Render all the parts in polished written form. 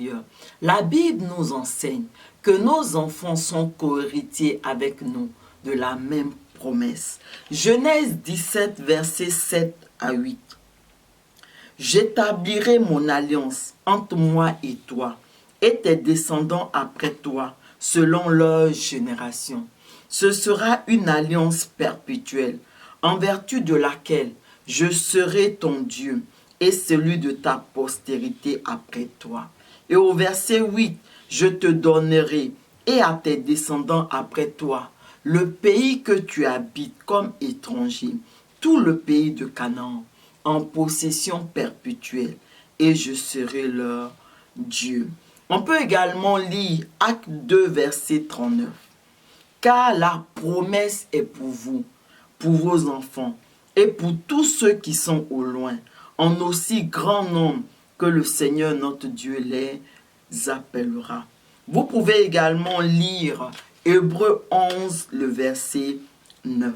supérieur. La Bible nous enseigne que nos enfants sont cohéritiers avec nous de la même promesse. Genèse 17, versets 7 à 8. J'établirai mon alliance entre moi et toi et tes descendants après toi, selon leur génération. Ce sera une alliance perpétuelle, en vertu de laquelle je serai ton Dieu et celui de ta postérité après toi. Et au verset 8, je te donnerai et à tes descendants après toi le pays que tu habites comme étranger, tout le pays de Canaan, en possession perpétuelle, et je serai leur Dieu. On peut également lire Acte 2, verset 39. Car la promesse est pour vous, pour vos enfants, et pour tous ceux qui sont au loin, en aussi grand nombre que le Seigneur notre Dieu les appellera. Vous pouvez également lire Hébreux 11, le verset 9.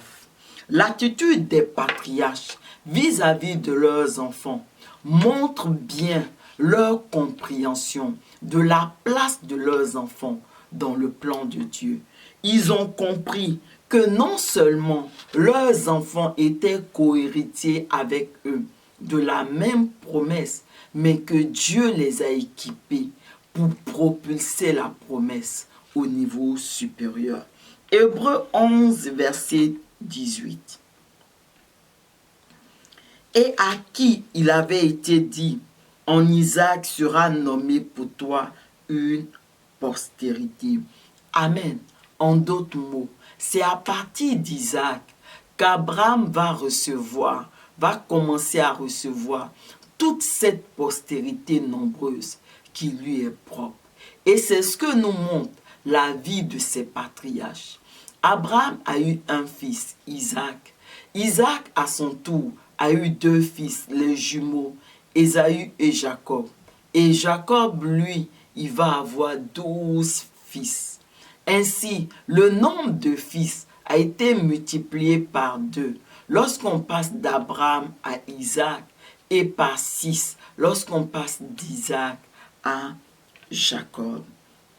L'attitude des patriarches vis-à-vis de leurs enfants montre bien leur compréhension de la place de leurs enfants dans le plan de Dieu. Ils ont compris que non seulement leurs enfants étaient cohéritiers avec eux de la même promesse, mais que Dieu les a équipés pour propulser la promesse au niveau supérieur. Hébreux 11, verset 18. Et à qui il avait été dit, en Isaac sera nommé pour toi une postérité. Amen. En d'autres mots, c'est à partir d'Isaac qu'Abraham va commencer à recevoir toute cette postérité nombreuse qui lui est propre. Et c'est ce que nous montre la vie de ces patriarches. Abraham a eu un fils, Isaac. Isaac, à son tour, a eu deux fils, les jumeaux, Ésaü et Jacob. Et Jacob, lui, il va avoir 12 fils. Ainsi, le nombre de fils a été multiplié par 2 lorsqu'on passe d'Abraham à Isaac et par 6 lorsqu'on passe d'Isaac à Jacob.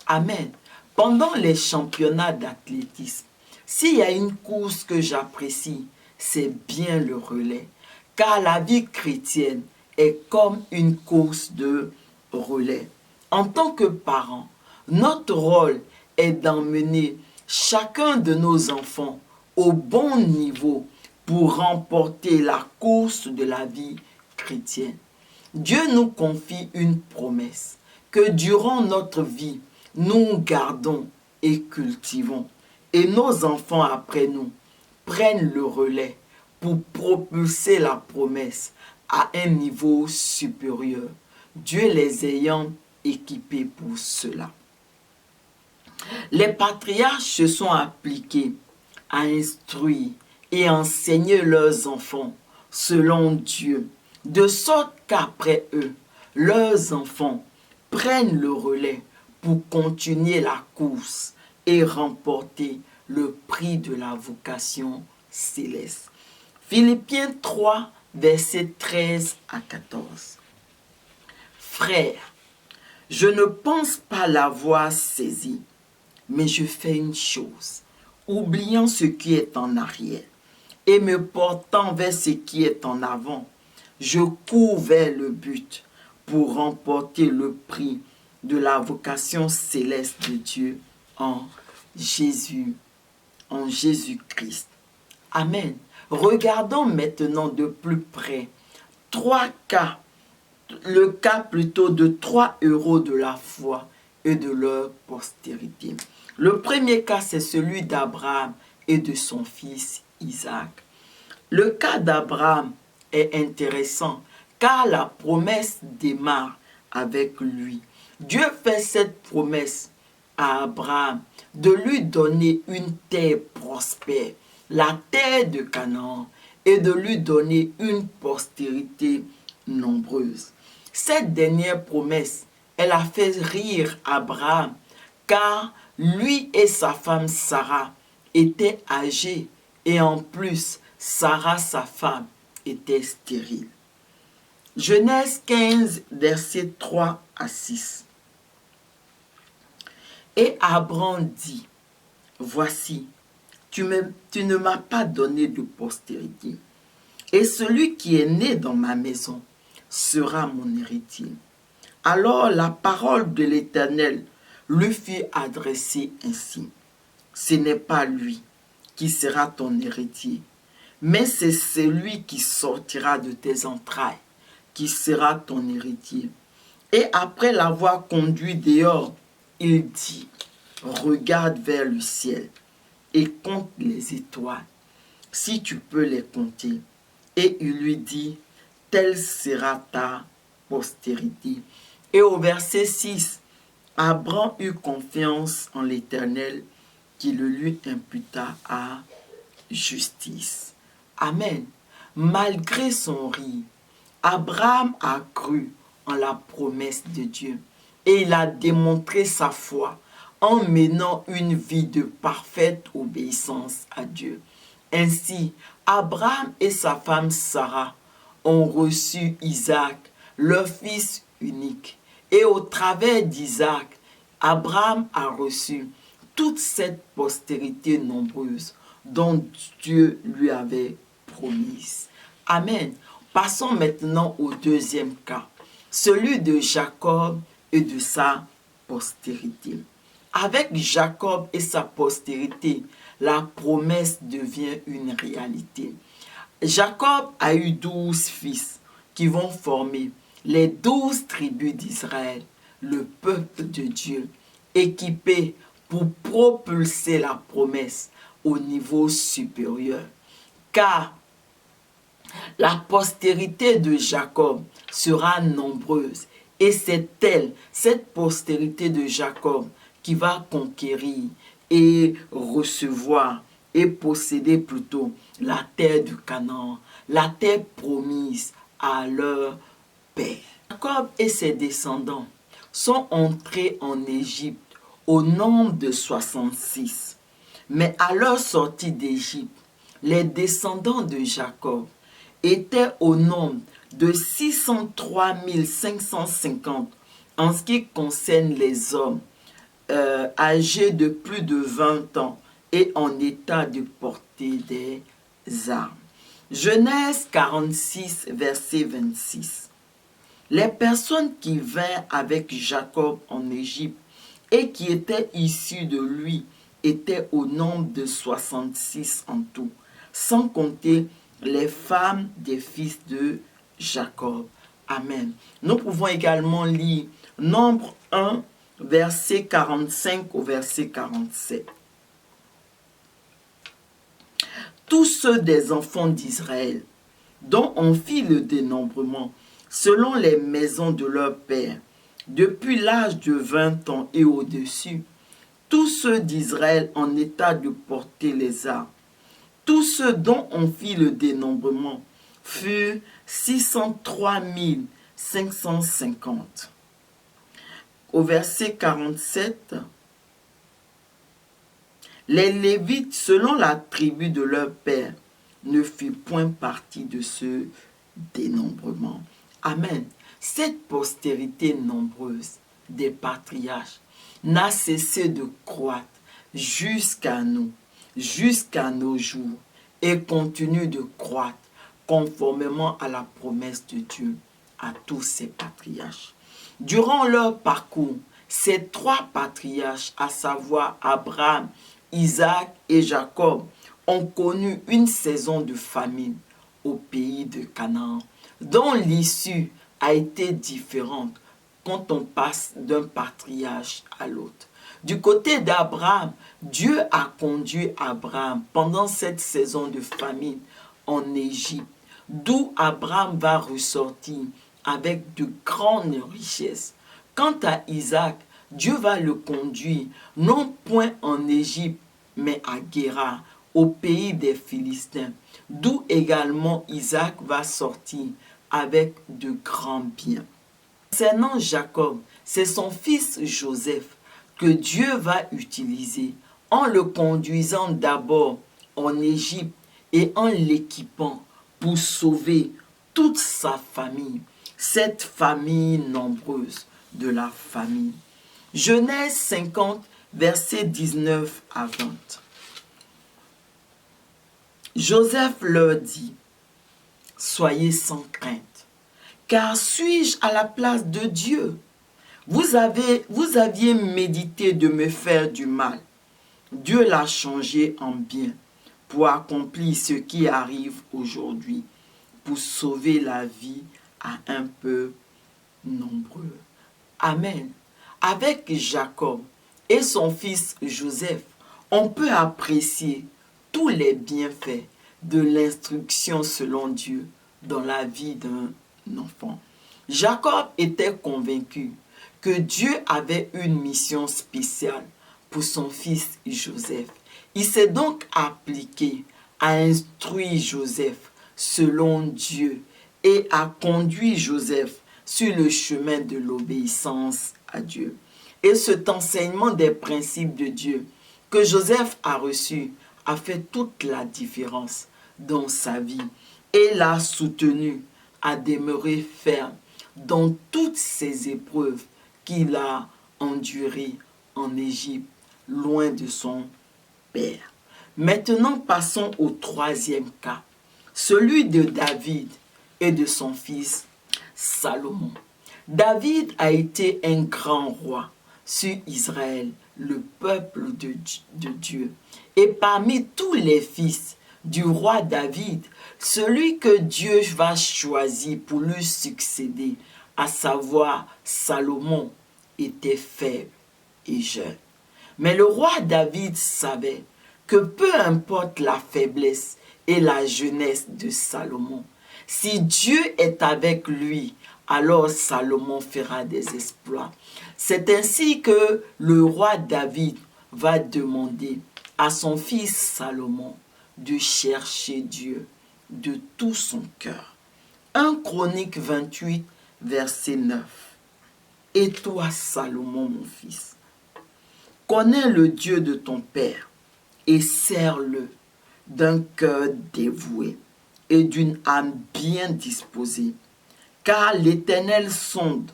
Amen. Pendant les championnats d'athlétisme, s'il y a une course que j'apprécie, c'est bien le relais. Car la vie chrétienne est comme une course de relais. En tant que parents, notre rôle est d'emmener chacun de nos enfants au bon niveau pour remporter la course de la vie chrétienne. Dieu nous confie une promesse que durant notre vie, nous gardons et cultivons. Et nos enfants après nous prennent le relais pour propulser la promesse à un niveau supérieur, Dieu les ayant équipés pour cela. Les patriarches se sont appliqués à instruire et enseigner leurs enfants selon Dieu, de sorte qu'après eux, leurs enfants prennent le relais pour continuer la course et remporter le prix de la vocation céleste. Philippiens 3, versets 13 à 14. Frères, je ne pense pas l'avoir saisi, mais je fais une chose, oubliant ce qui est en arrière et me portant vers ce qui est en avant, je cours vers le but pour remporter le prix de la vocation céleste de Dieu en Jésus-Christ. Amen. Regardons maintenant de plus près le cas plutôt de 3 héros de la foi et de leur postérité. Le premier cas, c'est celui d'Abraham et de son fils Isaac. Le cas d'Abraham est intéressant car la promesse démarre avec lui. Dieu fait cette promesse à Abraham de lui donner une terre prospère, la terre de Canaan, et de lui donner une postérité nombreuse. Cette dernière promesse, elle a fait rire Abraham, car lui et sa femme Sarah étaient âgés et en plus, Sarah, sa femme, était stérile. Genèse 15, versets 3 à 6. Et Abraham dit, voici, tu ne m'as pas donné de postérité, et celui qui est né dans ma maison sera mon héritier. Alors la parole de l'Éternel lui fut adressée ainsi. Ce n'est pas lui qui sera ton héritier, mais c'est celui qui sortira de tes entrailles qui sera ton héritier. Et après l'avoir conduit dehors, il dit, regarde vers le ciel et compte les étoiles, si tu peux les compter. Et il lui dit, telle sera ta postérité. Et au verset 6, Abraham eut confiance en l'Éternel qui le lui imputa à justice. Amen. Malgré son rire, Abraham a cru en la promesse de Dieu et il a démontré sa foi en menant une vie de parfaite obéissance à Dieu. Ainsi, Abraham et sa femme Sarah ont reçu Isaac, leur fils unique. Et au travers d'Isaac, Abraham a reçu toute cette postérité nombreuse dont Dieu lui avait promise. Amen. Passons maintenant au deuxième cas, celui de Jacob et de sa postérité. Avec Jacob et sa postérité, la promesse devient une réalité. Jacob a eu 12 fils qui vont former les 12 tribus d'Israël, le peuple de Dieu, équipé pour propulser la promesse au niveau supérieur. Car la postérité de Jacob sera nombreuse et c'est elle, cette postérité de Jacob, qui va conquérir et recevoir et posséder plutôt la terre du Canaan, la terre promise à leur père. Jacob et ses descendants sont entrés en Égypte au nombre de 66. Mais à leur sortie d'Égypte, les descendants de Jacob étaient au nombre de 603 550 en ce qui concerne les hommes âgés de plus de 20 ans et en état de porter des armes. Genèse 46, verset 26. Les personnes qui vinrent avec Jacob en Égypte et qui étaient issues de lui étaient au nombre de 66 en tout, sans compter les femmes des fils de Jacob. Amen. Nous pouvons également lire Nombre 1, verset 45 au verset 47. Tous ceux des enfants d'Israël, dont on fit le dénombrement, selon les maisons de leur père, depuis l'âge de 20 ans et au-dessus, tous ceux d'Israël en état de porter les armes, tous ceux dont on fit le dénombrement, furent 603 550. Au verset 47, les Lévites, selon la tribu de leur père, ne firent point partie de ce dénombrement. Amen. Cette postérité nombreuse des patriarches n'a cessé de croître jusqu'à nous, jusqu'à nos jours, et continue de croître conformément à la promesse de Dieu à tous ces patriarches. Durant leur parcours, ces trois patriarches, à savoir Abraham, Isaac et Jacob, ont connu une saison de famine au pays de Canaan, dont l'issue a été différente quand on passe d'un patriarche à l'autre. Du côté d'Abraham, Dieu a conduit Abraham pendant cette saison de famine en Égypte, d'où Abraham va ressortir avec de grandes richesses. Quant à Isaac, Dieu va le conduire non point en Égypte, mais à Guérar, au pays des Philistins, d'où également Isaac va sortir avec de grands biens. Concernant Jacob, c'est son fils Joseph que Dieu va utiliser en le conduisant d'abord en Égypte et en l'équipant pour sauver toute sa famille, cette famille nombreuse de la famille. Genèse 50, versets 19 à 20. Joseph leur dit, « Soyez sans crainte, car suis-je à la place de Dieu? Vous aviez médité de me faire du mal. Dieu l'a changé en bien pour accomplir ce qui arrive aujourd'hui, pour sauver la vie à un peuple nombreux. » Amen. Avec Jacob et son fils Joseph, on peut apprécier tous les bienfaits de l'instruction selon Dieu dans la vie d'un enfant. Jacob était convaincu que Dieu avait une mission spéciale pour son fils Joseph. Il s'est donc appliqué à instruire Joseph selon Dieu et à conduire Joseph sur le chemin de l'obéissance à Dieu. Et cet enseignement des principes de Dieu que Joseph a reçu a fait toute la différence dans sa vie et l'a soutenu à demeurer ferme dans toutes ces épreuves qu'il a endurées en Égypte, loin de son père. Maintenant, passons au troisième cas, celui de David et de son fils Salomon. David a été un grand roi sur Israël, le peuple de Dieu. Et parmi tous les fils du roi David, celui que Dieu va choisir pour lui succéder, à savoir Salomon, était faible et jeune. Mais le roi David savait que peu importe la faiblesse et la jeunesse de Salomon, si Dieu est avec lui, alors Salomon fera des exploits. C'est ainsi que le roi David va demander à son fils Salomon de chercher Dieu de tout son cœur. 1 Chronique 28, verset 9. Et toi, Salomon, mon fils, connais le Dieu de ton père et sers-le d'un cœur dévoué et d'une âme bien disposée, car l'Éternel sonde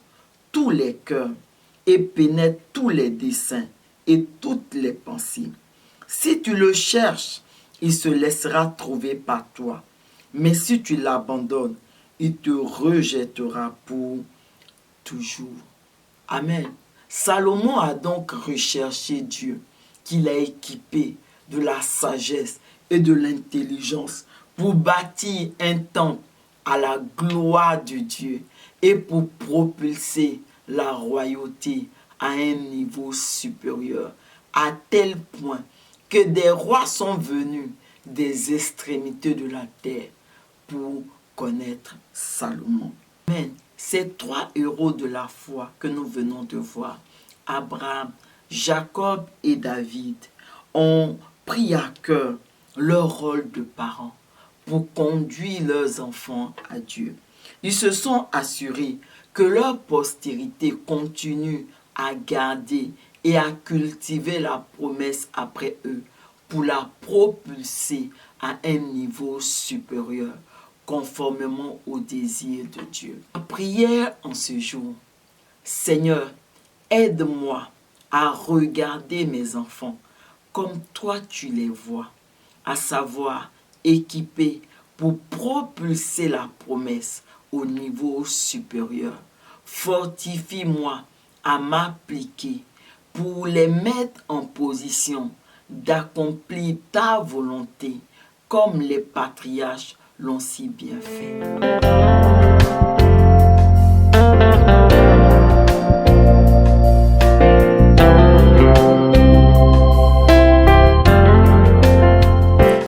tous les cœurs et pénètre tous les desseins et toutes les pensées. Si tu le cherches, il se laissera trouver par toi, mais si tu l'abandonnes, il te rejettera pour toujours. Amen. Salomon a donc recherché Dieu, qu'il a équipé de la sagesse et de l'intelligence pour bâtir un temple à la gloire de Dieu et pour propulser la royauté à un niveau supérieur, à tel point que des rois sont venus des extrémités de la terre pour connaître Salomon. Amen. Ces trois héros de la foi que nous venons de voir, Abraham, Jacob et David, ont pris à cœur leur rôle de parents pour conduire leurs enfants à Dieu. Ils se sont assurés que leur postérité continue à garder et à cultiver la promesse après eux pour la propulser à un niveau supérieur, conformément au désir de Dieu. La prière en ce jour: Seigneur, aide-moi à regarder mes enfants comme toi tu les vois, à savoir équipés pour propulser la promesse au niveau supérieur. Fortifie-moi à m'appliquer pour les mettre en position d'accomplir ta volonté comme les patriarches l'ont si bien fait.